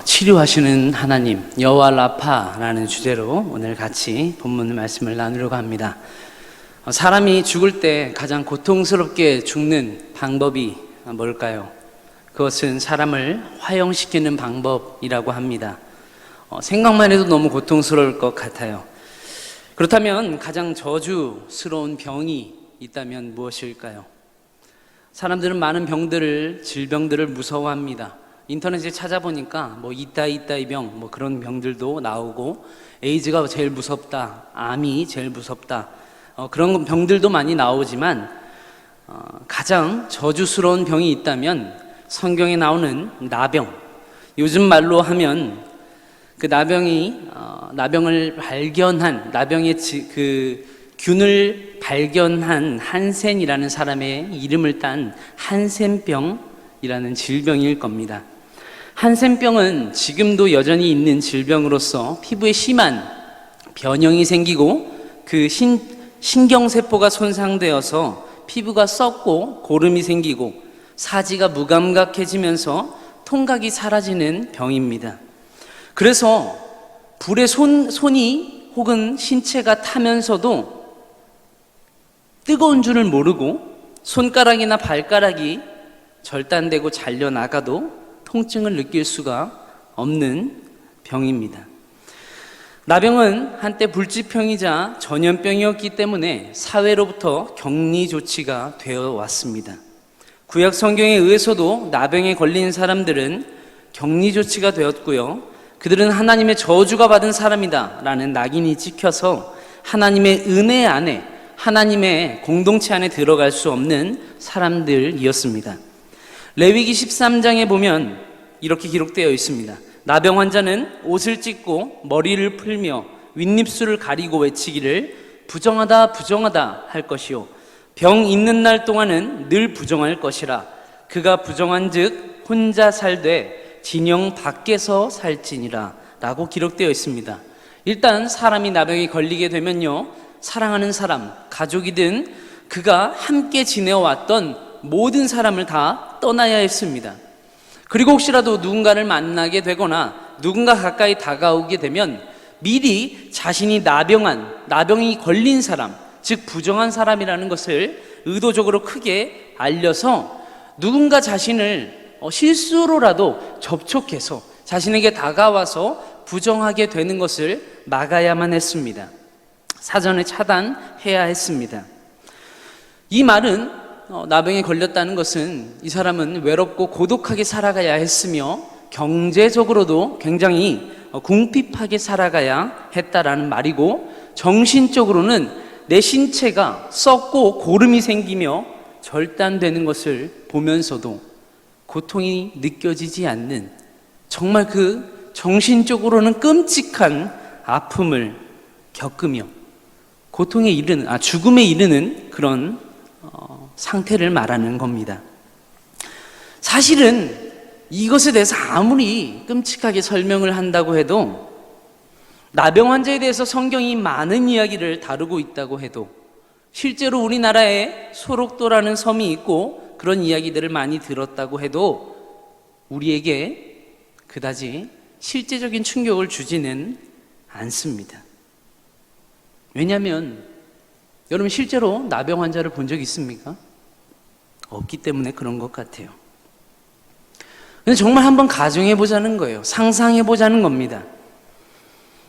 치료하시는 하나님, 여호와 라파라는 주제로 오늘 같이 본문 말씀을 나누려고 합니다. 사람이 죽을 때 가장 고통스럽게 죽는 방법이 뭘까요? 그것은 사람을 화형시키는 방법이라고 합니다. 생각만 해도 너무 고통스러울 것 같아요. 그렇다면 가장 저주스러운 병이 있다면 무엇일까요? 사람들은 많은 질병들을 무서워합니다. 인터넷에 찾아보니까 이따이 병, 그런 병들도 나오고, 에이즈가 제일 무섭다, 암이 제일 무섭다, 그런 병들도 많이 나오지만, 가장 저주스러운 병이 있다면 성경에 나오는 나병. 요즘 말로 하면 그 나병을 발견한, 나병의 균을 발견한 한센이라는 사람의 이름을 딴 한센병이라는 질병일 겁니다. 한센병은 지금도 여전히 있는 질병으로서 피부에 심한 변형이 생기고 그 신경세포가 손상되어서 피부가 썩고 고름이 생기고 사지가 무감각해지면서 통각이 사라지는 병입니다. 그래서 불에 손이 혹은 신체가 타면서도 뜨거운 줄을 모르고 손가락이나 발가락이 절단되고 잘려나가도 통증을 느낄 수가 없는 병입니다. 나병은 한때 불치병이자 전염병이었기 때문에 사회로부터 격리 조치가 되어 왔습니다. 구약 성경에 의해서도 나병에 걸린 사람들은 격리 조치가 되었고요. 그들은 하나님의 저주가 받은 사람이다 라는 낙인이 찍혀서 하나님의 은혜 안에, 하나님의 공동체 안에 들어갈 수 없는 사람들이었습니다. 레위기 13장에 보면 이렇게 기록되어 있습니다. 나병 환자는 옷을 찢고 머리를 풀며 윗입술을 가리고 외치기를 부정하다 부정하다 할 것이요 병 있는 날 동안은 늘 부정할 것이라. 그가 부정한즉 혼자 살되 진영 밖에서 살지니라 라고 기록되어 있습니다. 일단 사람이 나병에 걸리게 되면요, 사랑하는 사람, 가족이든 그가 함께 지내왔던 모든 사람을 다 떠나야 했습니다. 그리고 혹시라도 누군가를 만나게 되거나 누군가 가까이 다가오게 되면 미리 자신이 나병이 걸린 사람, 즉 부정한 사람이라는 것을 의도적으로 크게 알려서 누군가 자신을 실수로라도 접촉해서 자신에게 다가와서 부정하게 되는 것을 막아야만 했습니다. 사전에 차단해야 했습니다. 이 말은 나병에 걸렸다는 것은 이 사람은 외롭고 고독하게 살아가야 했으며 경제적으로도 굉장히 궁핍하게 살아가야 했다라는 말이고, 정신적으로는 내 신체가 썩고 고름이 생기며 절단되는 것을 보면서도 고통이 느껴지지 않는, 정말 그 정신적으로는 끔찍한 아픔을 겪으며 죽음에 이르는 그런 상태를 말하는 겁니다. 사실은 이것에 대해서 아무리 끔찍하게 설명을 한다고 해도, 나병 환자에 대해서 성경이 많은 이야기를 다루고 있다고 해도, 실제로 우리나라에 소록도라는 섬이 있고 그런 이야기들을 많이 들었다고 해도 우리에게 그다지 실제적인 충격을 주지는 않습니다. 왜냐하면 여러분, 실제로 나병 환자를 본 적 있습니까? 없기 때문에 그런 것 같아요. 근데 정말 한번 가정해 보자는 거예요. 상상해 보자는 겁니다.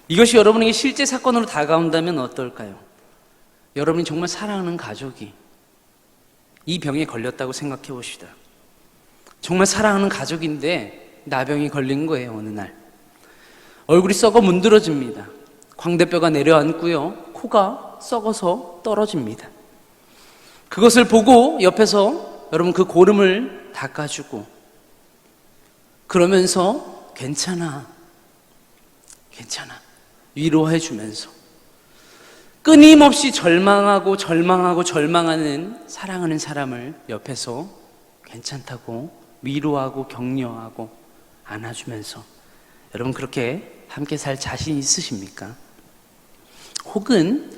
이것이 여러분에게 실제 사건으로 다가온다면 어떨까요? 여러분이 정말 사랑하는 가족이 이 병에 걸렸다고 생각해 봅시다. 정말 사랑하는 가족인데 나병이 걸린 거예요. 어느 날 얼굴이 썩어 문드러집니다. 광대뼈가 내려앉고요, 코가 썩어서 떨어집니다. 그것을 보고 옆에서 여러분 그 고름을 닦아주고 그러면서 괜찮아 위로해주면서 끊임없이 절망하는 사랑하는 사람을 옆에서 괜찮다고 위로하고 격려하고 안아주면서, 여러분 그렇게 함께 살 자신 있으십니까? 혹은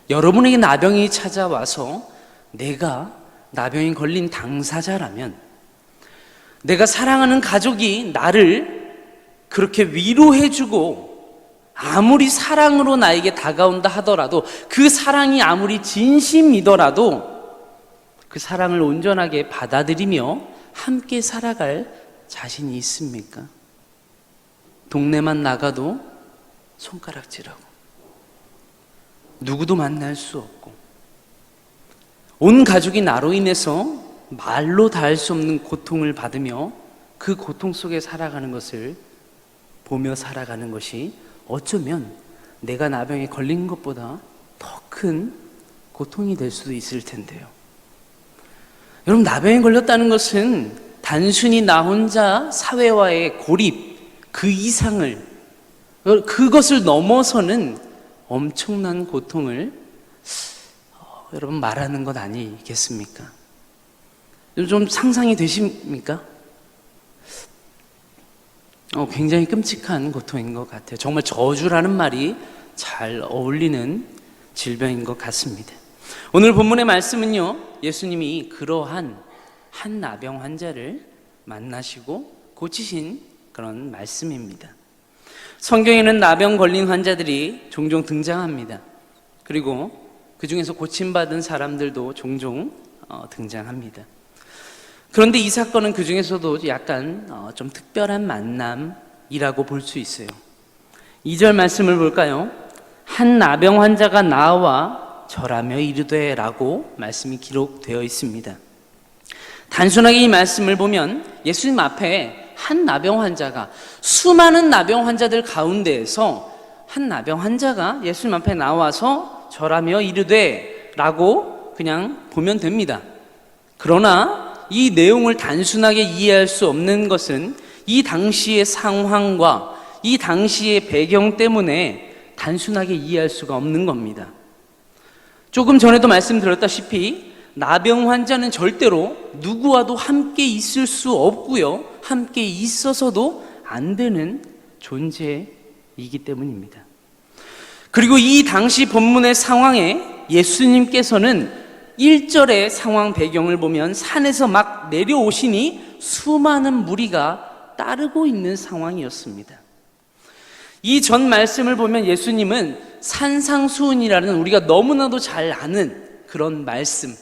여러분에게 나병이 찾아와서 내가 나병이 걸린 당사자라면, 내가 사랑하는 가족이 나를 그렇게 위로해주고 아무리 사랑으로 나에게 다가온다 하더라도 그 사랑이 아무리 진심이더라도 그 사랑을 온전하게 받아들이며 함께 살아갈 자신이 있습니까? 동네만 나가도 손가락질하고 누구도 만날 수 없고 온 가족이 나로 인해서 말로 닿을 수 없는 고통을 받으며 그 고통 속에 살아가는 것을 보며 살아가는 것이 어쩌면 내가 나병에 걸린 것보다 더 큰 고통이 될 수도 있을 텐데요. 여러분, 나병에 걸렸다는 것은 단순히 나 혼자 사회와의 고립, 그 이상을, 그것을 넘어서는 엄청난 고통을 여러분 말하는 것 아니겠습니까? 좀 상상이 되십니까? 굉장히 끔찍한 고통인 것 같아요. 정말 저주라는 말이 잘 어울리는 질병인 것 같습니다. 오늘 본문의 말씀은요, 예수님이 그러한 한 나병 환자를 만나시고 고치신 그런 말씀입니다. 성경에는 나병 걸린 환자들이 종종 등장합니다. 그리고 그 중에서 고침받은 사람들도 종종 등장합니다. 그런데 이 사건은 그 중에서도 약간 좀 특별한 만남이라고 볼 수 있어요. 2절 말씀을 볼까요? 한 나병 환자가 나와 절하며 이르되 라고 말씀이 기록되어 있습니다. 단순하게 이 말씀을 보면 예수님 앞에 한 나병 환자가, 수많은 나병 환자들 가운데에서 한 나병 환자가 예수님 앞에 나와서 절하며 이르되 라고 그냥 보면 됩니다. 그러나 이 내용을 단순하게 이해할 수 없는 것은 이 당시의 상황과 이 당시의 배경 때문에 단순하게 이해할 수가 없는 겁니다. 조금 전에도 말씀드렸다시피 나병 환자는 절대로 누구와도 함께 있을 수 없고요, 함께 있어서도 안 되는 존재이기 때문입니다. 그리고 이 당시 본문의 상황에 예수님께서는 1절의 상황 배경을 보면 산에서 막 내려오시니 수많은 무리가 따르고 있는 상황이었습니다. 이 전 말씀을 보면 예수님은 산상수훈이라는 우리가 너무나도 잘 아는 그런 말씀,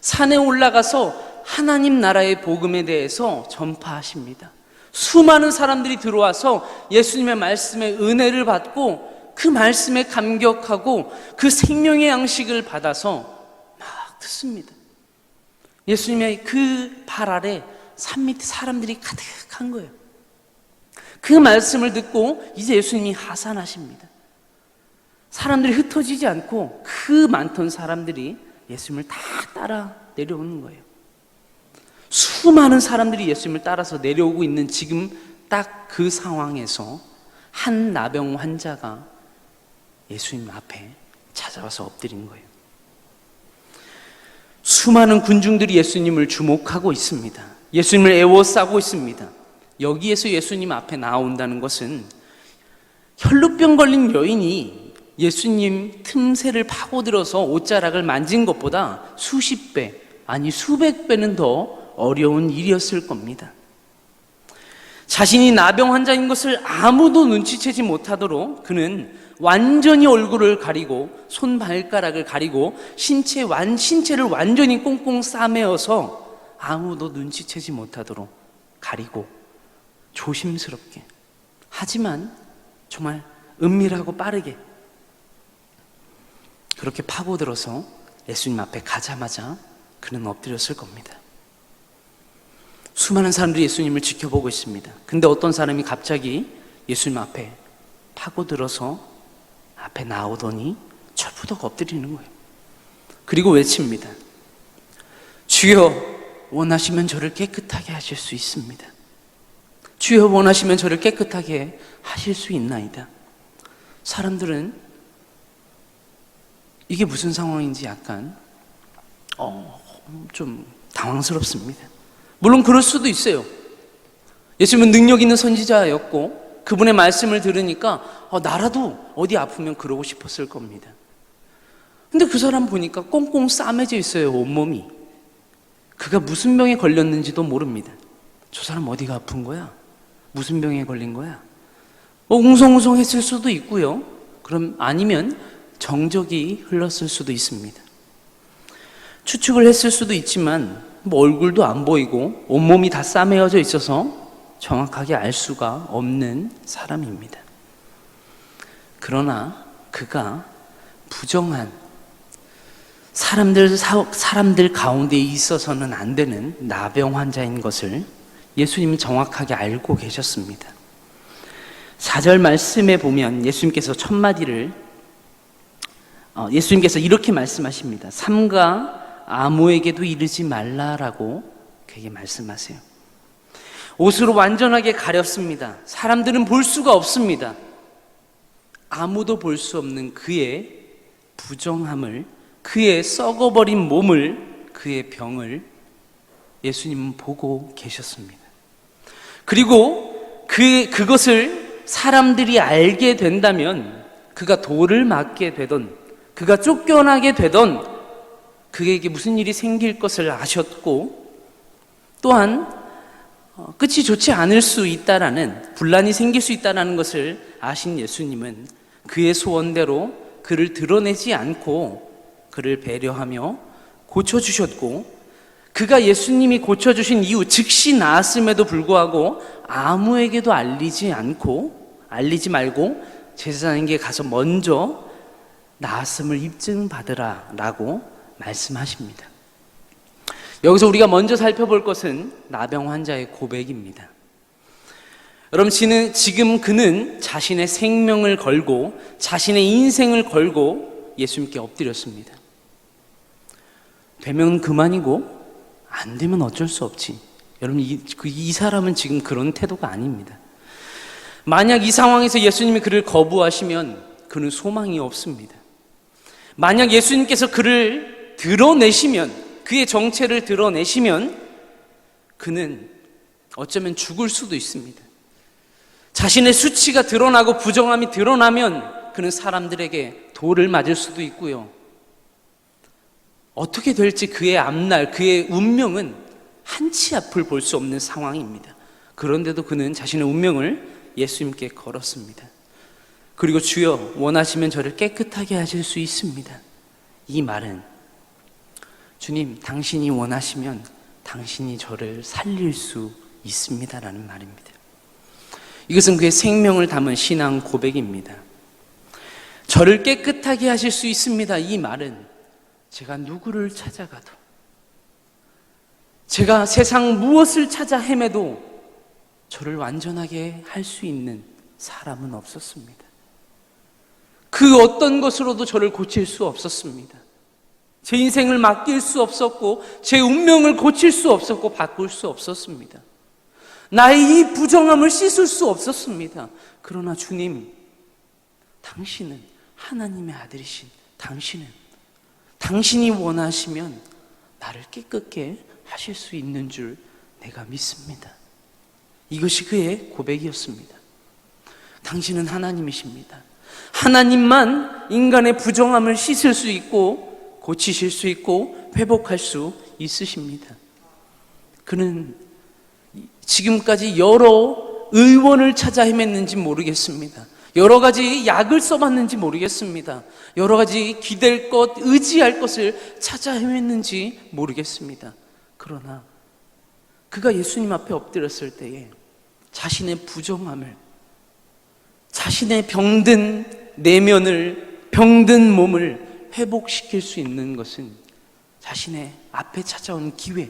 산에 올라가서 하나님 나라의 복음에 대해서 전파하십니다. 수많은 사람들이 들어와서 예수님의 말씀에 은혜를 받고 그 말씀에 감격하고 그 생명의 양식을 받아서 막 듣습니다. 예수님의 그 발 아래 산 밑에 사람들이 가득한 거예요. 그 말씀을 듣고 이제 예수님이 하산하십니다. 사람들이 흩어지지 않고 그 많던 사람들이 예수님을 다 따라 내려오는 거예요. 수많은 사람들이 예수님을 따라서 내려오고 있는 지금 딱 그 상황에서 한 나병 환자가 예수님 앞에 찾아와서 엎드린 거예요. 수많은 군중들이 예수님을 주목하고 있습니다. 예수님을 애워싸고 있습니다. 여기에서 예수님 앞에 나온다는 것은 혈루병 걸린 여인이 예수님 틈새를 파고들어서 옷자락을 만진 것보다 수십 배, 아니 수백 배는 더 어려운 일이었을 겁니다. 자신이 나병 환자인 것을 아무도 눈치채지 못하도록 그는 완전히 얼굴을 가리고 손발가락을 가리고 신체를 완전히 꽁꽁 싸매어서 아무도 눈치채지 못하도록 가리고 조심스럽게, 하지만 정말 은밀하고 빠르게 그렇게 파고들어서 예수님 앞에 가자마자 그는 엎드렸을 겁니다. 수많은 사람들이 예수님을 지켜보고 있습니다. 근데 어떤 사람이 갑자기 예수님 앞에 파고들어서 앞에 나오더니 철부덕 엎드리는 거예요. 그리고 외칩니다. 주여, 원하시면 저를 깨끗하게 하실 수 있습니다. 주여, 원하시면 저를 깨끗하게 하실 수 있나이다. 사람들은 이게 무슨 상황인지 약간 좀 당황스럽습니다. 물론 그럴 수도 있어요. 예수님은 능력 있는 선지자였고 그분의 말씀을 들으니까 나라도 어디 아프면 그러고 싶었을 겁니다. 근데 그 사람 보니까 꽁꽁 싸매져 있어요, 온몸이. 그가 무슨 병에 걸렸는지도 모릅니다. 저 사람 어디가 아픈 거야? 무슨 병에 걸린 거야? 웅성웅성했을 수도 있고요. 그럼 아니면 정적이 흘렀을 수도 있습니다. 추측을 했을 수도 있지만 얼굴도 안 보이고 온몸이 다 싸매어져 있어서 정확하게 알 수가 없는 사람입니다. 그러나 그가 부정한 사람들 가운데 있어서는 안 되는 나병 환자인 것을 예수님은 정확하게 알고 계셨습니다. 4절 말씀에 보면 예수님께서 첫 마디를 예수님께서 이렇게 말씀하십니다. 삼가 아무에게도 이르지 말라라고 그에게 말씀하세요. 옷으로 완전하게 가렸습니다. 사람들은 볼 수가 없습니다. 아무도 볼 수 없는 그의 부정함을, 그의 썩어버린 몸을, 그의 병을 예수님은 보고 계셨습니다. 그리고 그것을 사람들이 알게 된다면 그가 돌을 맞게 되던, 그가 쫓겨나게 되던, 그에게 무슨 일이 생길 것을 아셨고, 또한 끝이 좋지 않을 수 있다라는, 분란이 생길 수 있다라는 것을 아신 예수님은 그의 소원대로 그를 드러내지 않고 그를 배려하며 고쳐주셨고, 그가 예수님이 고쳐주신 이후 즉시 나았음에도 불구하고 아무에게도 알리지 말고 제사장에게 가서 먼저 나았음을 입증받으라 라고 말씀하십니다. 여기서 우리가 먼저 살펴볼 것은 나병 환자의 고백입니다. 여러분, 지금 그는 자신의 생명을 걸고 자신의 인생을 걸고 예수님께 엎드렸습니다. 되면 그만이고 안 되면 어쩔 수 없지. 여러분, 이 사람은 지금 그런 태도가 아닙니다. 만약 이 상황에서 예수님이 그를 거부하시면 그는 소망이 없습니다. 만약 예수님께서 그를 드러내시면, 그의 정체를 드러내시면 그는 어쩌면 죽을 수도 있습니다. 자신의 수치가 드러나고 부정함이 드러나면 그는 사람들에게 돌을 맞을 수도 있고요. 어떻게 될지 그의 앞날, 그의 운명은 한치 앞을 볼 수 없는 상황입니다. 그런데도 그는 자신의 운명을 예수님께 걸었습니다. 그리고 주여, 원하시면 저를 깨끗하게 하실 수 있습니다. 이 말은 주님, 당신이 원하시면 당신이 저를 살릴 수 있습니다라는 말입니다. 이것은 그의 생명을 담은 신앙 고백입니다. 저를 깨끗하게 하실 수 있습니다. 이 말은 제가 누구를 찾아가도, 제가 세상 무엇을 찾아 헤매도 저를 완전하게 할 수 있는 사람은 없었습니다. 그 어떤 것으로도 저를 고칠 수 없었습니다. 제 인생을 맡길 수 없었고 제 운명을 고칠 수 없었고 바꿀 수 없었습니다. 나의 이 부정함을 씻을 수 없었습니다. 그러나 주님, 당신은, 하나님의 아들이신 당신이 원하시면 나를 깨끗게 하실 수 있는 줄 내가 믿습니다. 이것이 그의 고백이었습니다. 당신은 하나님이십니다. 하나님만 인간의 부정함을 씻을 수 있고 고치실 수 있고 회복할 수 있으십니다. 그는 지금까지 여러 의원을 찾아 헤맸는지 모르겠습니다. 여러 가지 약을 써봤는지 모르겠습니다. 여러 가지 기댈 것, 의지할 것을 찾아 헤맸는지 모르겠습니다. 그러나 그가 예수님 앞에 엎드렸을 때에 자신의 부정함을, 자신의 병든 내면을, 병든 몸을 회복시킬 수 있는 것은 자신의 앞에 찾아온 기회,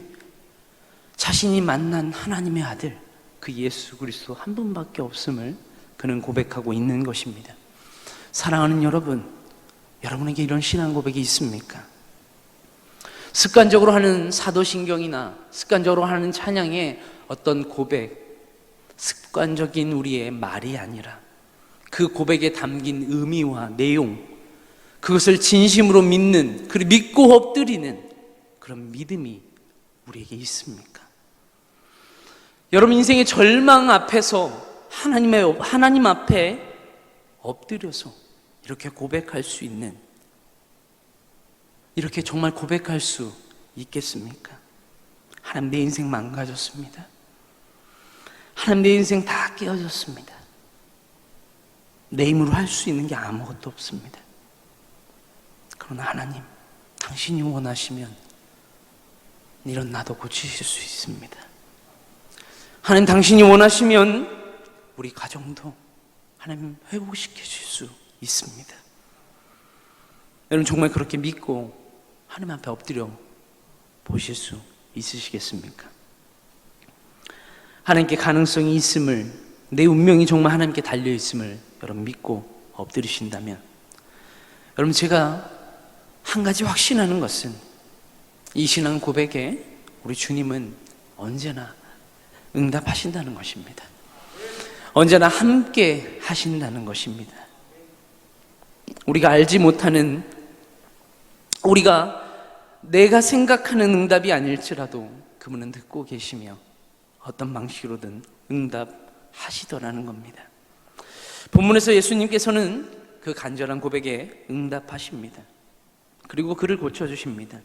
자신이 만난 하나님의 아들, 그 예수 그리스도 한 분밖에 없음을 그는 고백하고 있는 것입니다. 사랑하는 여러분, 여러분에게 이런 신앙 고백이 있습니까? 습관적으로 하는 사도신경이나 습관적으로 하는 찬양의 어떤 고백, 습관적인 우리의 말이 아니라 그 고백에 담긴 의미와 내용, 그것을 진심으로 믿는, 그리고 믿고 엎드리는 그런 믿음이 우리에게 있습니까? 여러분, 인생의 절망 앞에서 하나님 앞에 엎드려서 이렇게 고백할 수 있는, 이렇게 정말 고백할 수 있겠습니까? 하나님, 내 인생 망가졌습니다. 하나님, 내 인생 다 깨어졌습니다. 내 힘으로 할 수 있는 게 아무것도 없습니다. 그러나 하나님, 당신이 원하시면 이런 나도 고치실 수 있습니다. 하나님, 당신이 원하시면 우리 가정도 하나님 회복시켜 주실 수 있습니다. 여러분, 정말 그렇게 믿고 하나님 앞에 엎드려 보실 수 있으시겠습니까? 하나님께 가능성이 있음을, 내 운명이 정말 하나님께 달려 있음을 여러분 믿고 엎드리신다면, 여러분, 제가 한 가지 확신하는 것은 이 신앙 고백에 우리 주님은 언제나 응답하신다는 것입니다. 언제나 함께 하신다는 것입니다. 우리가 알지 못하는, 우리가 내가 생각하는 응답이 아닐지라도 그분은 듣고 계시며 어떤 방식으로든 응답하시더라는 겁니다. 본문에서 예수님께서는 그 간절한 고백에 응답하십니다. 그리고 그를 고쳐주십니다.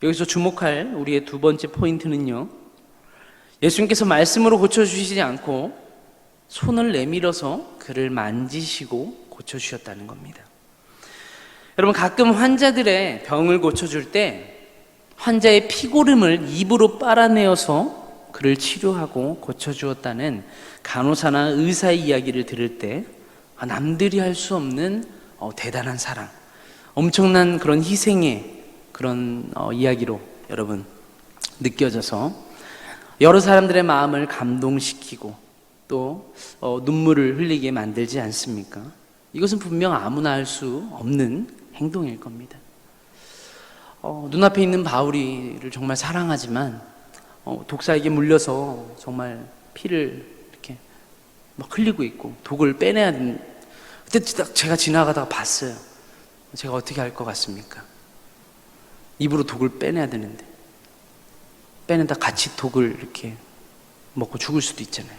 여기서 주목할 우리의 두 번째 포인트는요, 예수님께서 말씀으로 고쳐주시지 않고 손을 내밀어서 그를 만지시고 고쳐주셨다는 겁니다. 여러분, 가끔 환자들의 병을 고쳐줄 때 환자의 피고름을 입으로 빨아내어서 그를 치료하고 고쳐주었다는 간호사나 의사의 이야기를 들을 때 남들이 할 수 없는 대단한 사랑, 엄청난 그런 희생의 그런 이야기로 여러분 느껴져서 여러 사람들의 마음을 감동시키고 또 눈물을 흘리게 만들지 않습니까? 이것은 분명 아무나 할 수 없는 행동일 겁니다. 눈앞에 있는 바울이를 정말 사랑하지만 독사에게 물려서 정말 피를 이렇게 막 흘리고 있고 독을 빼내야 되는, 그때 딱 제가 지나가다가 봤어요. 제가 어떻게 할 것 같습니까? 입으로 독을 빼내야 되는데 빼내다 같이 독을 이렇게 먹고 죽을 수도 있잖아요.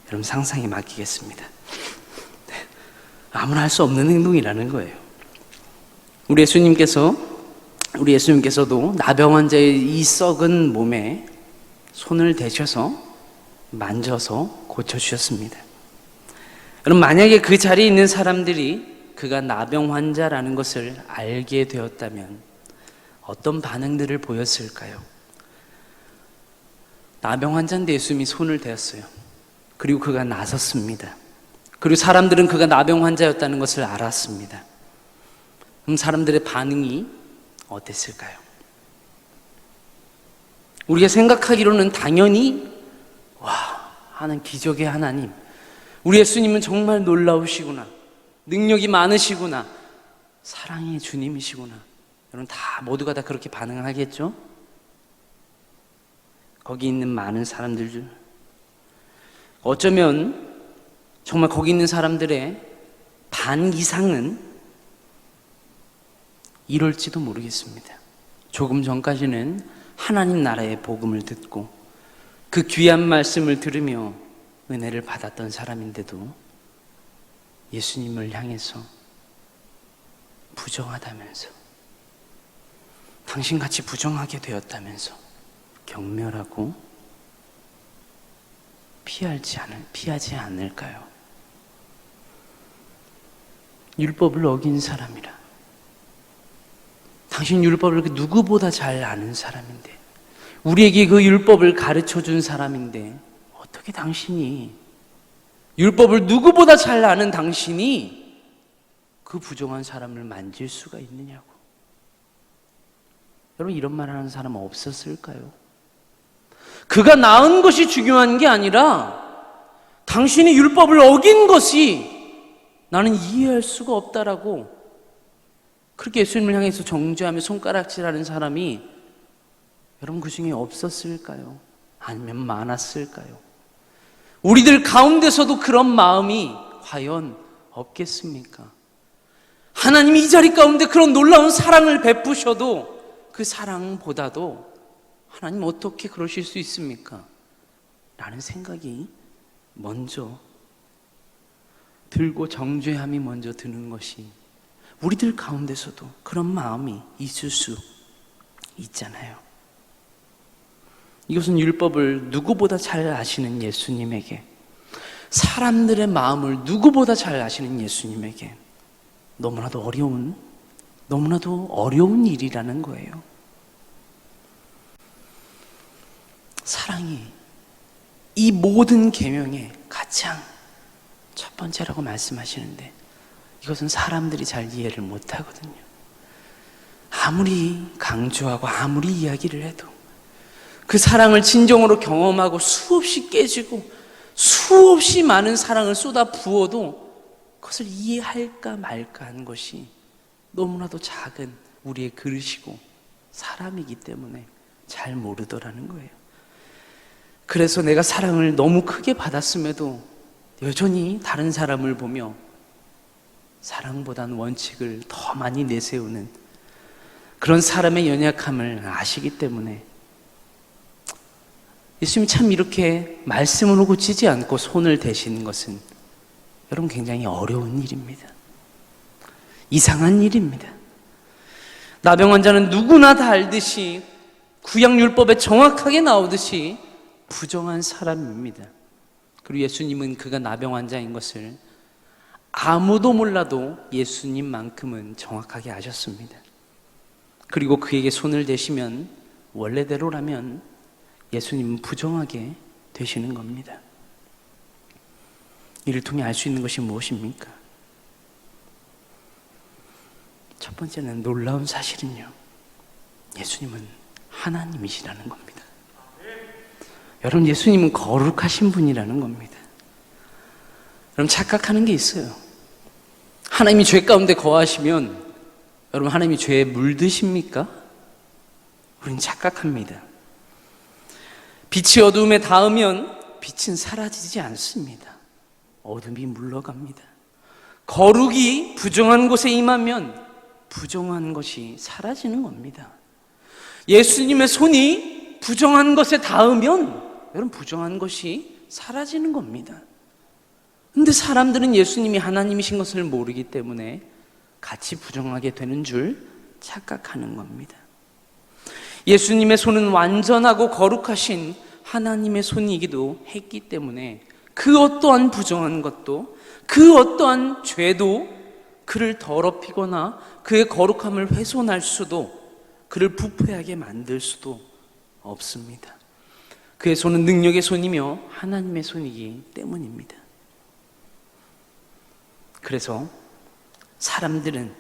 여러분, 상상에 맡기겠습니다. 아무나 할 수 없는 행동이라는 거예요. 우리 예수님께서도 나병 환자의 이 썩은 몸에 손을 대셔서 만져서 고쳐주셨습니다. 여러분, 만약에 그 자리에 있는 사람들이 그가 나병 환자라는 것을 알게 되었다면 어떤 반응들을 보였을까요? 나병 환자인데 예수님이 손을 대었어요. 그리고 그가 나섰습니다. 그리고 사람들은 그가 나병 환자였다는 것을 알았습니다. 그럼 사람들의 반응이 어땠을까요? 우리가 생각하기로는 당연히 하는 기적의 하나님, 우리 예수님은 정말 놀라우시구나, 능력이 많으시구나, 사랑의 주님이시구나, 여러분 다 모두가 다 그렇게 반응하겠죠? 거기 있는 많은 사람들 중 어쩌면 정말 거기 있는 사람들의 반 이상은 이럴지도 모르겠습니다. 조금 전까지는 하나님 나라의 복음을 듣고 그 귀한 말씀을 들으며 은혜를 받았던 사람인데도 예수님을 향해서 부정하다면서, 당신같이 부정하게 되었다면서 경멸하고 피하지 않을까요? 율법을 어긴 사람이라, 당신 율법을 누구보다 잘 아는 사람인데, 우리에게 그 율법을 가르쳐 준 사람인데 어떻게 당신이, 율법을 누구보다 잘 아는 당신이 그 부정한 사람을 만질 수가 있느냐고. 여러분, 이런 말 하는 사람 없었을까요? 그가 나은 것이 중요한 게 아니라 당신이 율법을 어긴 것이 나는 이해할 수가 없다라고 그렇게 예수님을 향해서 정죄하며 손가락질하는 사람이 여러분 그 중에 없었을까요? 아니면 많았을까요? 우리들 가운데서도 그런 마음이 과연 없겠습니까? 하나님이 이 자리 가운데 그런 놀라운 사랑을 베푸셔도 그 사랑보다도 하나님 어떻게 그러실 수 있습니까? 라는 생각이 먼저 들고 정죄함이 먼저 드는 것이 우리들 가운데서도 그런 마음이 있을 수 있잖아요. 이것은 율법을 누구보다 잘 아시는 예수님에게, 사람들의 마음을 누구보다 잘 아시는 예수님에게 너무나도 어려운 일이라는 거예요. 사랑이 이 모든 계명의 가장 첫 번째라고 말씀하시는데, 이것은 사람들이 잘 이해를 못하거든요. 아무리 강조하고 아무리 이야기를 해도 그 사랑을 진정으로 경험하고 수없이 깨지고 수없이 많은 사랑을 쏟아 부어도 그것을 이해할까 말까 하는 것이 너무나도 작은 우리의 그릇이고 사람이기 때문에 잘 모르더라는 거예요. 그래서 내가 사랑을 너무 크게 받았음에도 여전히 다른 사람을 보며 사랑보다는 원칙을 더 많이 내세우는 그런 사람의 연약함을 아시기 때문에 예수님이 참 이렇게 말씀으로 고치지 않고 손을 대시는 것은 여러분 굉장히 어려운 일입니다. 이상한 일입니다. 나병 환자는 누구나 다 알듯이 구약율법에 정확하게 나오듯이 부정한 사람입니다. 그리고 예수님은 그가 나병 환자인 것을 아무도 몰라도 예수님만큼은 정확하게 아셨습니다. 그리고 그에게 손을 대시면 원래대로라면 예수님은 부정하게 되시는 겁니다. 이를 통해 알 수 있는 것이 무엇입니까? 첫 번째는 놀라운 사실은요, 예수님은 하나님이시라는 겁니다. 여러분, 예수님은 거룩하신 분이라는 겁니다. 여러분, 착각하는 게 있어요. 하나님이 죄 가운데 거하시면 여러분, 하나님이 죄에 물드십니까? 우리는 착각합니다. 빛이 어두움에 닿으면 빛은 사라지지 않습니다. 어둠이 물러갑니다. 거룩이 부정한 곳에 임하면 부정한 것이 사라지는 겁니다. 예수님의 손이 부정한 것에 닿으면 여러분, 부정한 것이 사라지는 겁니다. 근데 사람들은 예수님이 하나님이신 것을 모르기 때문에 같이 부정하게 되는 줄 착각하는 겁니다. 예수님의 손은 완전하고 거룩하신 하나님의 손이기도 했기 때문에 그 어떠한 부정한 것도, 그 어떠한 죄도 그를 더럽히거나 그의 거룩함을 훼손할 수도, 그를 부패하게 만들 수도 없습니다. 그의 손은 능력의 손이며 하나님의 손이기 때문입니다. 그래서 사람들은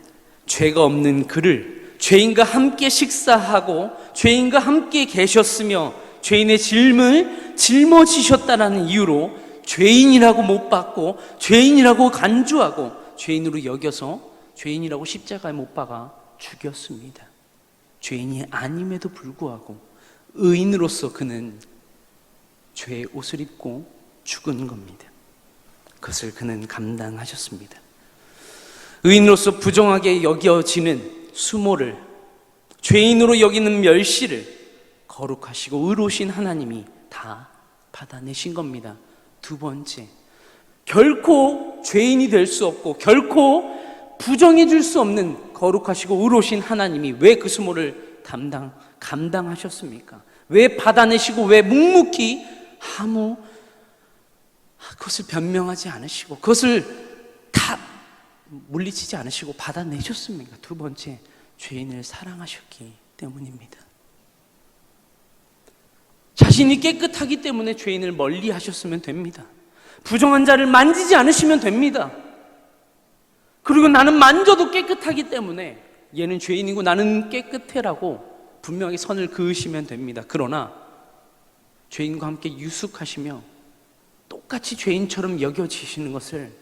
죄가 없는 그를 죄인과 함께 식사하고 죄인과 함께 계셨으며 죄인의 짐을 짊어지셨다는 이유로 죄인이라고 못 박고 죄인이라고 간주하고 죄인으로 여겨서 죄인이라고 십자가에 못 박아 죽였습니다. 죄인이 아님에도 불구하고 의인으로서 그는 죄의 옷을 입고 죽은 겁니다. 그것을 그는 감당하셨습니다. 의인으로서 부정하게 여겨지는 수모를, 죄인으로 여기는 멸시를 거룩하시고 의로우신 하나님이 다 받아내신 겁니다. 두 번째, 결코 죄인이 될 수 없고 결코 부정해 줄 수 없는 거룩하시고 의로우신 하나님이 왜 그 수모를 감당하셨습니까? 왜 받아내시고 왜 묵묵히 그것을 변명하지 않으시고 그것을 다 물리치지 않으시고 받아내셨습니까? 두 번째, 죄인을 사랑하셨기 때문입니다. 자신이 깨끗하기 때문에 죄인을 멀리 하셨으면 됩니다. 부정한 자를 만지지 않으시면 됩니다. 그리고 나는 만져도 깨끗하기 때문에 얘는 죄인이고 나는 깨끗해라고 분명히 선을 그으시면 됩니다. 그러나 죄인과 함께 유숙하시며 똑같이 죄인처럼 여겨지시는 것을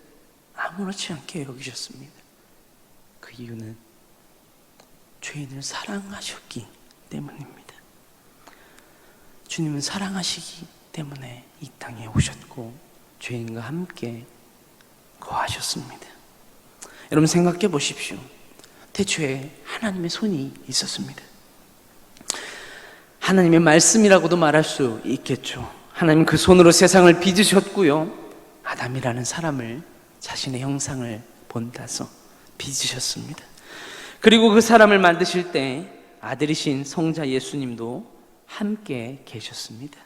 아무렇지 않게 여기셨습니다. 그 이유는 죄인을 사랑하셨기 때문입니다. 주님은 사랑하시기 때문에 이 땅에 오셨고 죄인과 함께 거하셨습니다. 여러분, 생각해 보십시오. 태초에 하나님의 손이 있었습니다. 하나님의 말씀이라고도 말할 수 있겠죠. 하나님 그 손으로 세상을 빚으셨고요, 아담이라는 사람을 자신의 형상을 본따서 빚으셨습니다. 그리고 그 사람을 만드실 때 아들이신 성자 예수님도 함께 계셨습니다.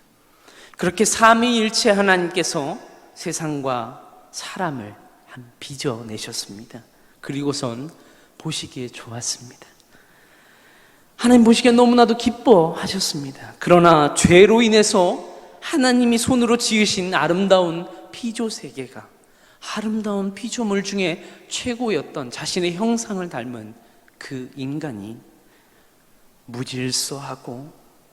그렇게 삼위일체 하나님께서 세상과 사람을 빚어내셨습니다. 그리고선 보시기에 좋았습니다. 하나님 보시기에 너무나도 기뻐하셨습니다. 그러나 죄로 인해서 하나님이 손으로 지으신 아름다운 피조 세계가, 아름다운 피조물 중에 최고였던 자신의 형상을 닮은 그 인간이 무질서하고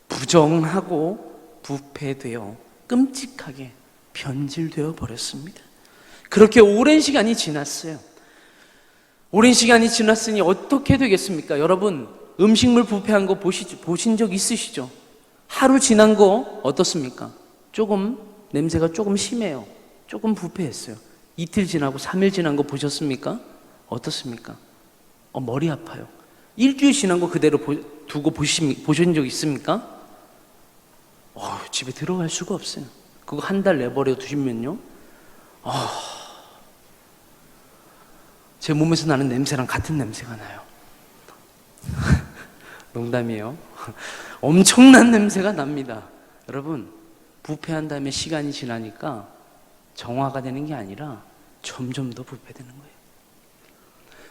부정하고 부패되어 끔찍하게 변질되어 버렸습니다. 그렇게 오랜 시간이 지났어요. 오랜 시간이 지났으니 어떻게 되겠습니까? 여러분, 음식물 부패한 거 보신 적 있으시죠? 하루 지난 거 어떻습니까? 냄새가 조금 심해요. 조금 부패했어요. 이틀 지나고 3일 지난 거 보셨습니까? 어떻습니까? 머리 아파요. 일주일 지난 거 그대로 두고 보신 적 있습니까? 집에 들어갈 수가 없어요. 그거 한 달 내버려 두시면요, 제 몸에서 나는 냄새랑 같은 냄새가 나요. 농담이에요. 엄청난 냄새가 납니다. 여러분, 부패한 다음에 시간이 지나니까 정화가 되는 게 아니라 점점 더 부패되는 거예요.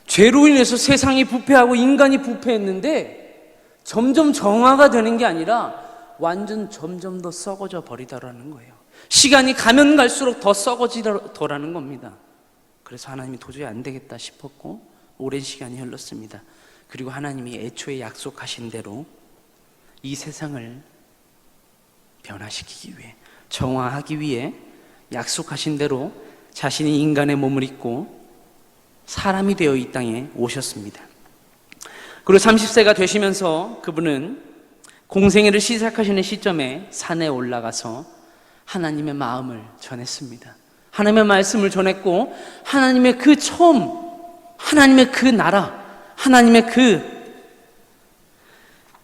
죄로 인해서 세상이 부패하고 인간이 부패했는데 점점 정화가 되는 게 아니라 완전 점점 더 썩어져 버리더라는 거예요. 시간이 가면 갈수록 더 썩어지더라는 겁니다. 그래서 하나님이 도저히 안 되겠다 싶었고 오랜 시간이 흘렀습니다. 그리고 하나님이 애초에 약속하신 대로 이 세상을 변화시키기 위해, 정화하기 위해 약속하신 대로 자신이 인간의 몸을 입고 사람이 되어 이 땅에 오셨습니다. 그리고 30세가 되시면서 그분은 공생애를 시작하시는 시점에 산에 올라가서 하나님의 마음을 전했습니다. 하나님의 말씀을 전했고 하나님의 그 처음, 하나님의 그 나라, 하나님의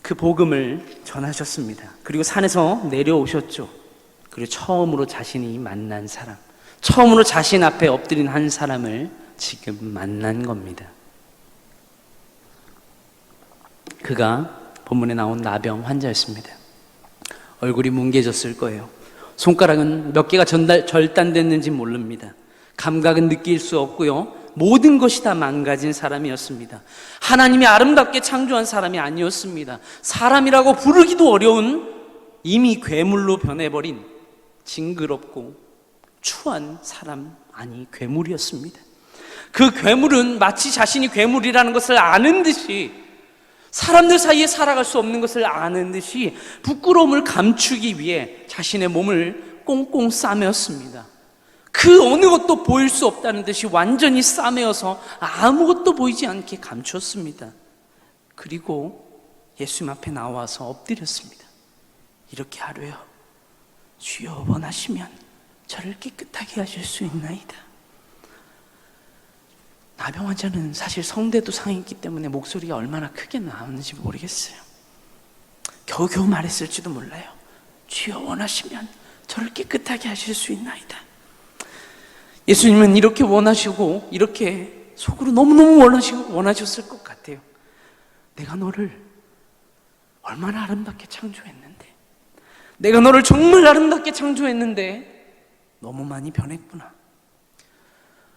그 복음을 전하셨습니다. 그리고 산에서 내려오셨죠. 그리고 처음으로 자신이 만난 사람, 처음으로 자신 앞에 엎드린 한 사람을 지금 만난 겁니다. 그가 본문에 나온 나병 환자였습니다. 얼굴이 뭉개졌을 거예요. 손가락은 몇 개가 절단됐는지 모릅니다. 감각은 느낄 수 없고요, 모든 것이 다 망가진 사람이었습니다. 하나님이 아름답게 창조한 사람이 아니었습니다. 사람이라고 부르기도 어려운 이미 괴물로 변해버린 징그럽고 추한 사람, 아니 괴물이었습니다. 그 괴물은 마치 자신이 괴물이라는 것을 아는 듯이, 사람들 사이에 살아갈 수 없는 것을 아는 듯이 부끄러움을 감추기 위해 자신의 몸을 꽁꽁 싸매었습니다. 그 어느 것도 보일 수 없다는 듯이 완전히 싸매어서 아무것도 보이지 않게 감추었습니다. 그리고 예수님 앞에 나와서 엎드렸습니다. 이렇게 하루요, 주여 원하시면 저를 깨끗하게 하실 수 있나이다. 나병 환자는 사실 성대도 상했기 때문에 목소리가 얼마나 크게 나왔는지 모르겠어요. 겨우겨우 말했을지도 몰라요. 주여 원하시면 저를 깨끗하게 하실 수 있나이다. 예수님은 이렇게 원하시고 이렇게 속으로 너무너무 원하셨을 것 같아요. 내가 너를 얼마나 아름답게 창조했는데, 내가 너를 정말 아름답게 창조했는데 너무 많이 변했구나.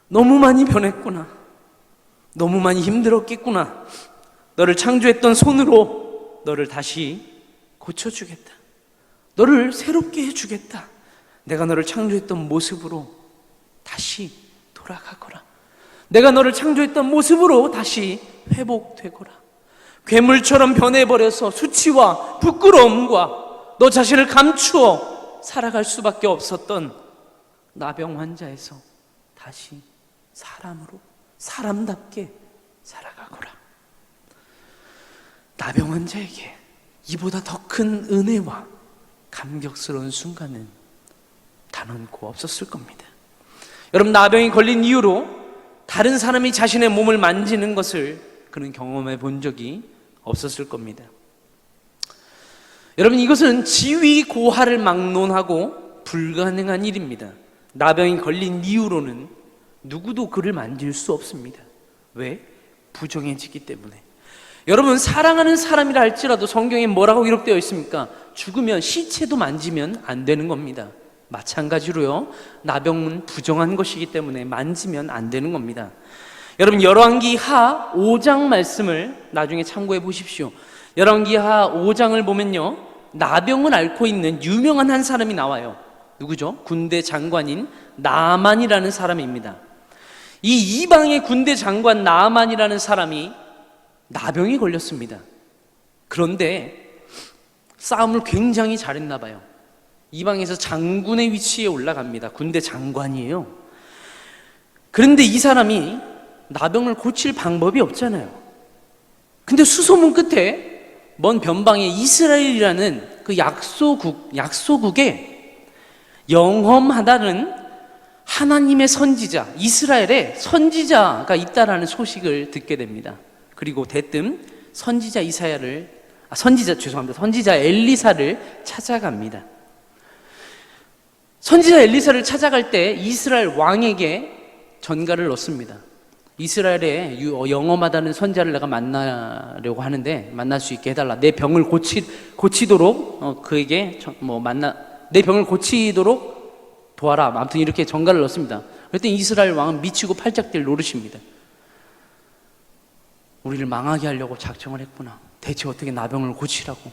너무 많이 변했구나. 너무 많이 힘들었겠구나. 너를 창조했던 손으로 너를 다시 고쳐주겠다. 너를 새롭게 해주겠다. 내가 너를 창조했던 모습으로 다시 돌아가거라. 내가 너를 창조했던 모습으로 다시 회복되거라. 괴물처럼 변해버려서 수치와 부끄러움과 너 자신을 감추어 살아갈 수밖에 없었던 나병 환자에서 다시 사람으로, 사람답게 살아가거라. 나병 환자에게 이보다 더 큰 은혜와 감격스러운 순간은 단언코 없었을 겁니다. 여러분, 나병이 걸린 이후로 다른 사람이 자신의 몸을 만지는 것을 그는 경험해 본 적이 없었을 겁니다. 여러분, 이것은 지위고하를 막론하고 불가능한 일입니다. 나병이 걸린 이후로는 누구도 그를 만질 수 없습니다. 왜? 부정해지기 때문에. 여러분, 사랑하는 사람이라 할지라도 성경에 뭐라고 기록되어 있습니까? 죽으면 시체도 만지면 안 되는 겁니다. 마찬가지로요, 나병은 부정한 것이기 때문에 만지면 안 되는 겁니다. 여러분, 열왕기 하 5장 말씀을 나중에 참고해 보십시오. 열왕기 하 5장을 보면요, 나병을 앓고 있는 유명한 한 사람이 나와요. 누구죠? 군대 장관인 나아만이라는 사람입니다. 이 이방의 군대 장관 나아만이라는 사람이 나병이 걸렸습니다. 그런데 싸움을 굉장히 잘했나 봐요. 이방에서 장군의 위치에 올라갑니다. 군대 장관이에요. 그런데 이 사람이 나병을 고칠 방법이 없잖아요. 근데 수소문 끝에 먼 변방의 이스라엘이라는 그 약소국에 영험하다는 하나님의 선지자, 이스라엘의 선지자가 있다라는 소식을 듣게 됩니다. 그리고 대뜸 선지자 엘리사를 찾아갑니다. 선지자 엘리사를 찾아갈 때 이스라엘 왕에게 전가를 넣습니다. 이스라엘의 영험하다는 선지자를 내가 만나려고 하는데 만날 수 있게 해달라. 내 병을 고치도록 그에게 내 병을 고치도록 도와라. 아무튼 이렇게 전가를 넣습니다. 그랬더니 이스라엘 왕은 미치고 팔짝 뛸 노릇입니다. 우리를 망하게 하려고 작정을 했구나. 대체 어떻게 나병을 고치라고.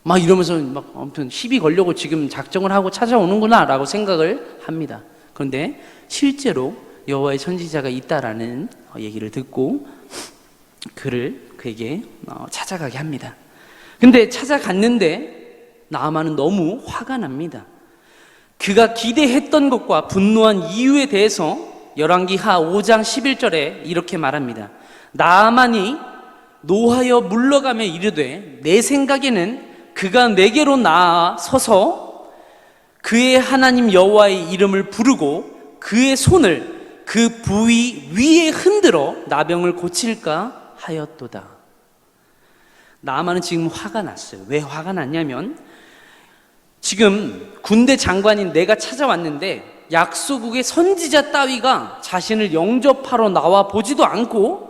막 이러면서 아무튼 시비 걸려고 지금 작정을 하고 찾아오는구나 라고 생각을 합니다. 그런데 실제로 여호와의 선지자가 있다라는 얘기를 듣고 그에게 찾아가게 합니다. 근데 찾아갔는데 나아만은 너무 화가 납니다. 그가 기대했던 것과 분노한 이유에 대해서 열왕기 하 5장 11절에 이렇게 말합니다. 나아만이 노하여 물러가며 이르되 내 생각에는 그가 내게로 나아서서 그의 하나님 여호와의 이름을 부르고 그의 손을 그 부위 위에 흔들어 나병을 고칠까 하였도다. 나아만은 지금 화가 났어요. 왜 화가 났냐면 지금 군대 장관인 내가 찾아왔는데 약소국의 선지자 따위가 자신을 영접하러 나와 보지도 않고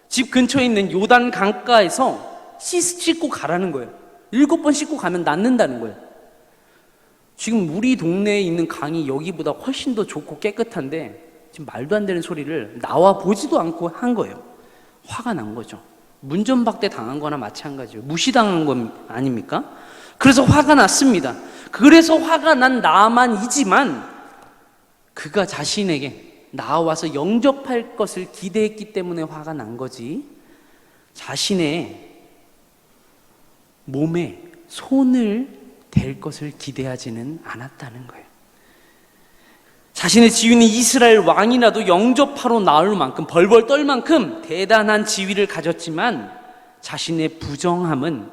집 근처에 있는 요단 강가에서 씻고 가라는 거예요. 7번 씻고 가면 낫는다는 거예요. 지금 우리 동네에 있는 강이 여기보다 훨씬 더 좋고 깨끗한데 지금 말도 안 되는 소리를 나와 보지도 않고 한 거예요. 화가 난 거죠. 문전박대 당한 거나 마찬가지예요. 무시당한 건 아닙니까? 그래서 화가 났습니다. 그래서 화가 난 나만이지만 그가 자신에게 나와서 영접할 것을 기대했기 때문에 화가 난 거지 자신의 몸에 손을 댈 것을 기대하지는 않았다는 거예요. 자신의 지위는 이스라엘 왕이라도 영접하러 나올 만큼 벌벌 떨 만큼 대단한 지위를 가졌지만 자신의 부정함은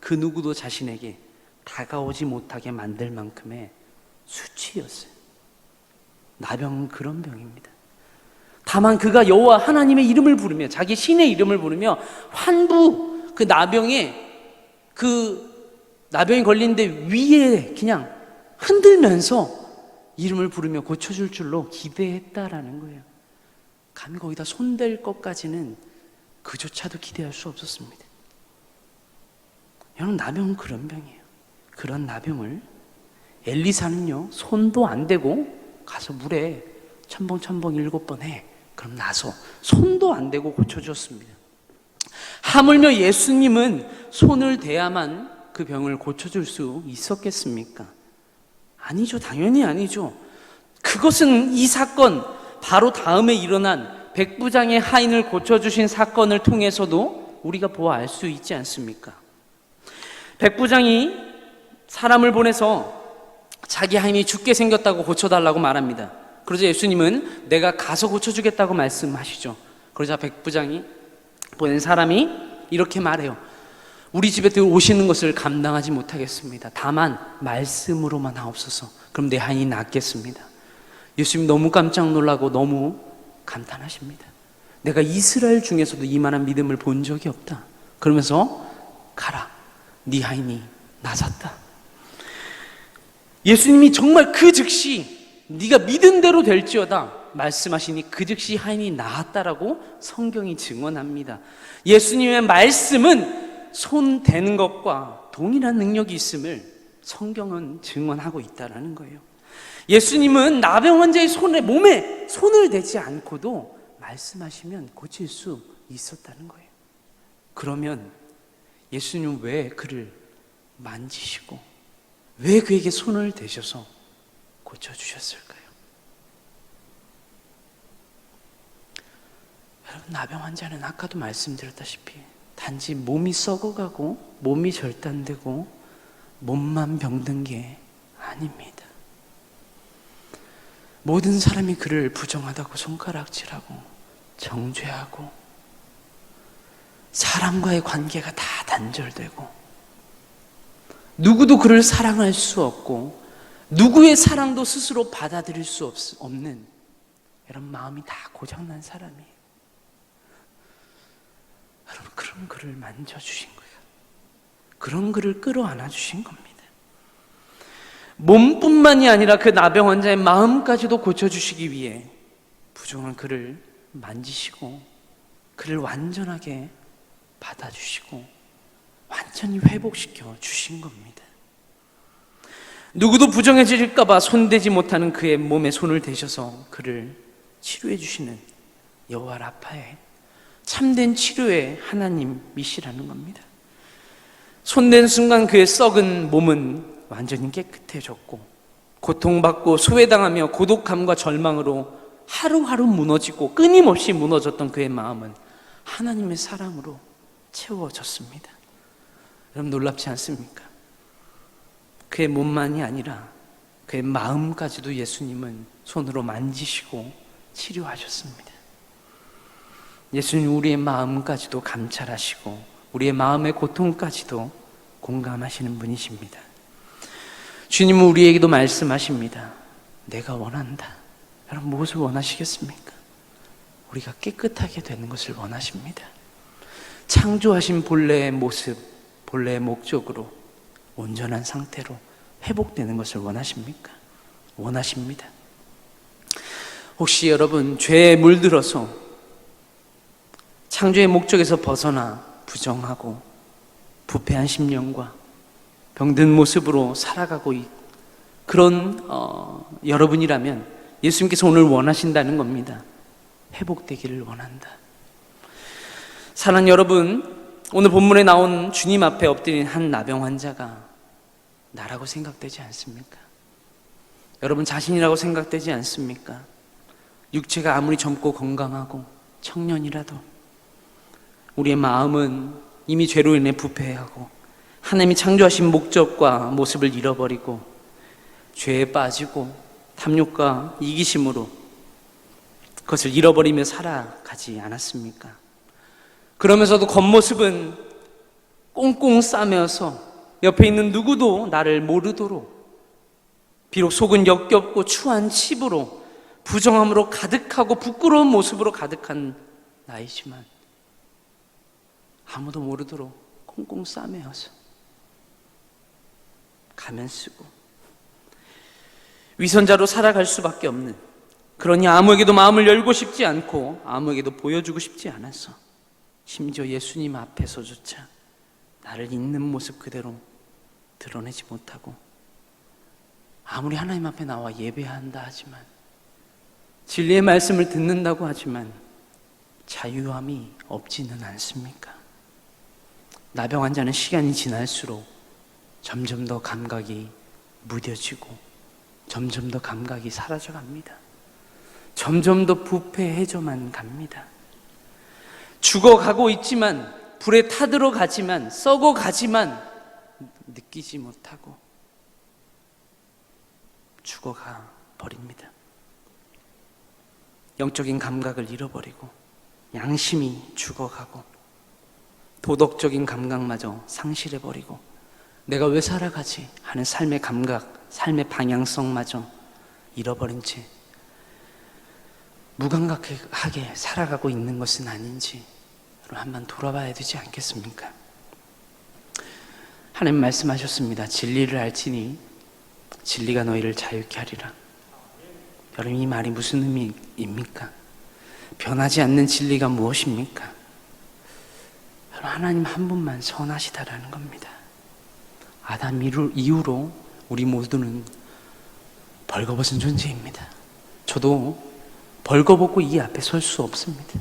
그 누구도 자신에게 다가오지 못하게 만들 만큼의 수치였어요. 나병은 그런 병입니다. 다만 그가 여호와 하나님의 이름을 부르며 자기 신의 이름을 부르며 환부 그 나병이 걸린데 위에 그냥 흔들면서 이름을 부르며 고쳐줄 줄로 기대했다라는 거예요. 감히 거기다 손댈 것까지는 그조차도 기대할 수 없었습니다. 여러분, 나병은 그런 병이에요. 그런 나병을 엘리사는요 손도 안 대고 가서 물에 첨벙 7번 해. 그럼 나서 손도 안 대고 고쳐줬습니다. 하물며 예수님은 손을 대야만 그 병을 고쳐줄 수 있었겠습니까? 아니죠. 당연히 아니죠. 그것은 이 사건 바로 다음에 일어난 백부장의 하인을 고쳐주신 사건을 통해서도 우리가 보아 알 수 있지 않습니까? 백부장이 사람을 보내서 자기 하인이 죽게 생겼다고 고쳐달라고 말합니다. 그러자 예수님은 내가 가서 고쳐주겠다고 말씀하시죠. 그러자 백부장이 보낸 사람이 이렇게 말해요. 우리 집에 들어오시는 것을 감당하지 못하겠습니다. 다만 말씀으로만 하옵소서. 그럼 내 하인이 낫겠습니다. 예수님 너무 깜짝 놀라고 너무 감탄하십니다. 내가 이스라엘 중에서도 이만한 믿음을 본 적이 없다. 그러면서 가라. 네 하인이 나았다. 예수님이 정말 그 즉시 네가 믿은 대로 될지어다. 말씀하시니 그 즉시 하인이 나았다라고 성경이 증언합니다. 예수님의 말씀은 손 대는 것과 동일한 능력이 있음을 성경은 증언하고 있다라는 거예요. 예수님은 나병 환자의 몸에 손을 대지 않고도 말씀하시면 고칠 수 있었다는 거예요. 그러면 예수님은 왜 그를 만지시고 왜 그에게 손을 대셔서 고쳐주셨을까요? 여러분, 나병 환자는 아까도 말씀드렸다시피 단지 몸이 썩어가고 몸이 절단되고 몸만 병든 게 아닙니다. 모든 사람이 그를 부정하다고 손가락질하고 정죄하고 사람과의 관계가 다 단절되고 누구도 그를 사랑할 수 없고 누구의 사랑도 스스로 받아들일 수 없는 이런 마음이 다 고장난 사람이에요. 여러분, 그런 그를 만져주신 거예요. 그런 그를 끌어안아 주신 겁니다. 몸뿐만이 아니라 그 나병 환자의 마음까지도 고쳐주시기 위해 부정한 그를 만지시고 그를 완전하게 받아주시고 완전히 회복시켜 주신 겁니다. 누구도 부정해질까 봐 손대지 못하는 그의 몸에 손을 대셔서 그를 치료해 주시는 여호와 라파의 참된 치료의 하나님이시라는 겁니다. 손댄 순간 그의 썩은 몸은 완전히 깨끗해졌고 고통받고 소외당하며 고독함과 절망으로 하루하루 무너지고 끊임없이 무너졌던 그의 마음은 하나님의 사랑으로 채워졌습니다. 여러분, 놀랍지 않습니까? 그의 몸만이 아니라 그의 마음까지도 예수님은 손으로 만지시고 치료하셨습니다. 예수님 우리의 마음까지도 감찰하시고 우리의 마음의 고통까지도 공감하시는 분이십니다. 주님은 우리에게도 말씀하십니다. 내가 원한다. 여러분, 무엇을 원하시겠습니까? 우리가 깨끗하게 되는 것을 원하십니다. 창조하신 본래의 모습, 본래의 목적으로 온전한 상태로 회복되는 것을 원하십니까? 원하십니다. 혹시 여러분 죄에 물들어서 창조의 목적에서 벗어나 부정하고 부패한 심령과 병든 모습으로 살아가고 그런 여러분이라면 예수님께서 오늘 원하신다는 겁니다. 회복되기를 원한다. 사랑하는 여러분, 오늘 본문에 나온 주님 앞에 엎드린 한 나병 환자가 나라고 생각되지 않습니까? 여러분 자신이라고 생각되지 않습니까? 육체가 아무리 젊고 건강하고 청년이라도 우리의 마음은 이미 죄로 인해 부패하고 하나님이 창조하신 목적과 모습을 잃어버리고 죄에 빠지고 탐욕과 이기심으로 그것을 잃어버리며 살아가지 않았습니까? 그러면서도 겉모습은 꽁꽁 싸매어서 옆에 있는 누구도 나를 모르도록, 비록 속은 역겹고 추한 치부로 부정함으로 가득하고 부끄러운 모습으로 가득한 나이지만 아무도 모르도록 꽁꽁 싸매어서 가면 쓰고 위선자로 살아갈 수밖에 없는, 그러니 아무에게도 마음을 열고 싶지 않고 아무에게도 보여주고 싶지 않아서 심지어 예수님 앞에서조차 나를 있는 모습 그대로 드러내지 못하고 아무리 하나님 앞에 나와 예배한다 하지만 진리의 말씀을 듣는다고 하지만 자유함이 없지는 않습니까? 나병 환자는 시간이 지날수록 점점 더 감각이 무뎌지고 점점 더 감각이 사라져갑니다. 점점 더 부패해져만 갑니다. 죽어가고 있지만, 불에 타들어가지만, 썩어가지만 느끼지 못하고 죽어가 버립니다. 영적인 감각을 잃어버리고 양심이 죽어가고 도덕적인 감각마저 상실해버리고 내가 왜 살아가지 하는 삶의 감각, 삶의 방향성마저 잃어버린 채 무감각하게 살아가고 있는 것은 아닌지 한번 돌아봐야 되지 않겠습니까? 하나님 말씀하셨습니다. 진리를 알지니 진리가 너희를 자유케 하리라. 여러분, 이 말이 무슨 의미입니까? 변하지 않는 진리가 무엇입니까? 여러분, 하나님 한 분만 선하시다라는 겁니다. 아담 이후로 우리 모두는 벌거벗은 존재입니다. 저도 벌거벗고 이 앞에 설 수 없습니다.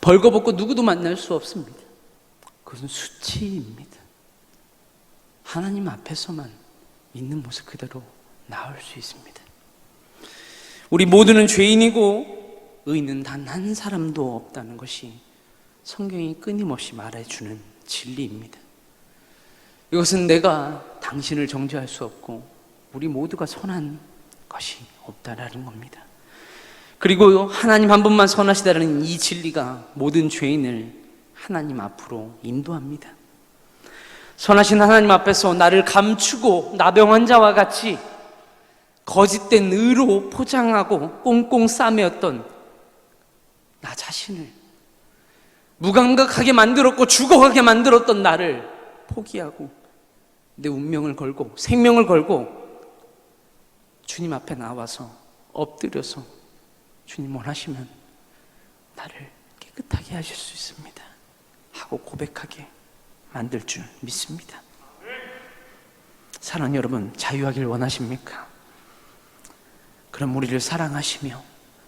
벌거벗고 누구도 만날 수 없습니다. 그것은 수치입니다. 하나님 앞에서만 있는 모습 그대로 나올 수 있습니다. 우리 모두는 죄인이고 의인은 단 한 사람도 없다는 것이 성경이 끊임없이 말해주는 진리입니다. 이것은 내가 당신을 정죄할 수 없고 우리 모두가 선한 것이 없다라는 겁니다. 그리고 하나님 한 분만 선하시다라는 이 진리가 모든 죄인을 하나님 앞으로 인도합니다. 선하신 하나님 앞에서 나를 감추고 나병 환자와 같이 거짓된 의로 포장하고 꽁꽁 싸매었던 나 자신을, 무감각하게 만들었고 죽어가게 만들었던 나를 포기하고 내 운명을 걸고 생명을 걸고 주님 앞에 나와서 엎드려서 주님 원하시면 나를 깨끗하게 하실 수 있습니다 하고 고백하게 만들 줄 믿습니다. 사랑하는 여러분, 자유하길 원하십니까? 그럼 우리를 사랑하시며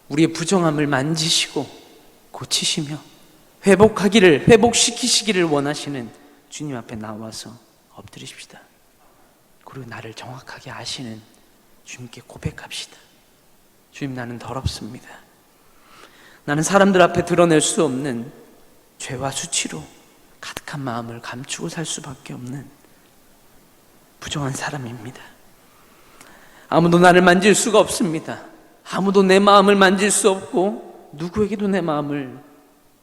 우리의 부정함을 만지시고 고치시며 회복시키시기를 원하시는 주님 앞에 나와서 엎드리십시다. 그리고 나를 정확하게 아시는 주님께 고백합시다. 주님, 나는 더럽습니다. 나는 사람들 앞에 드러낼 수 없는 죄와 수치로 가득한 마음을 감추고 살 수밖에 없는 부정한 사람입니다. 아무도 나를 만질 수가 없습니다. 아무도 내 마음을 만질 수 없고 누구에게도 내 마음을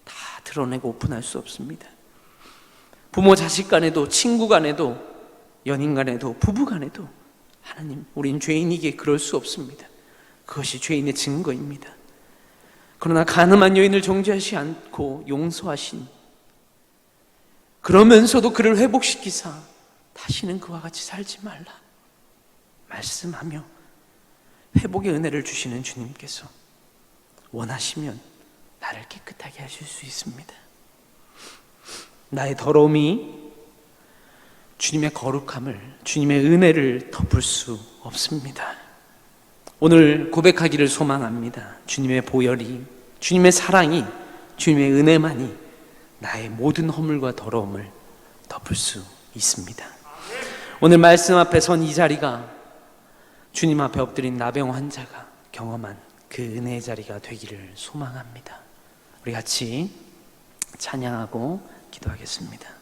다 드러내고 오픈할 수 없습니다. 부모 자식 간에도, 친구 간에도, 연인 간에도, 부부 간에도 하나님, 우린 죄인이기에 그럴 수 없습니다. 그것이 죄인의 증거입니다. 그러나 간음한 여인을 정죄하지 않고 용서하신, 그러면서도 그를 회복시키사 다시는 그와 같이 살지 말라 말씀하며 회복의 은혜를 주시는 주님께서 원하시면 나를 깨끗하게 하실 수 있습니다. 나의 더러움이 주님의 거룩함을, 주님의 은혜를 덮을 수 없습니다. 오늘 고백하기를 소망합니다. 주님의 보혈이, 주님의 사랑이, 주님의 은혜만이 나의 모든 허물과 더러움을 덮을 수 있습니다. 오늘 말씀 앞에 선 이 자리가 주님 앞에 엎드린 나병 환자가 경험한 그 은혜의 자리가 되기를 소망합니다. 우리 같이 찬양하고 기도하겠습니다.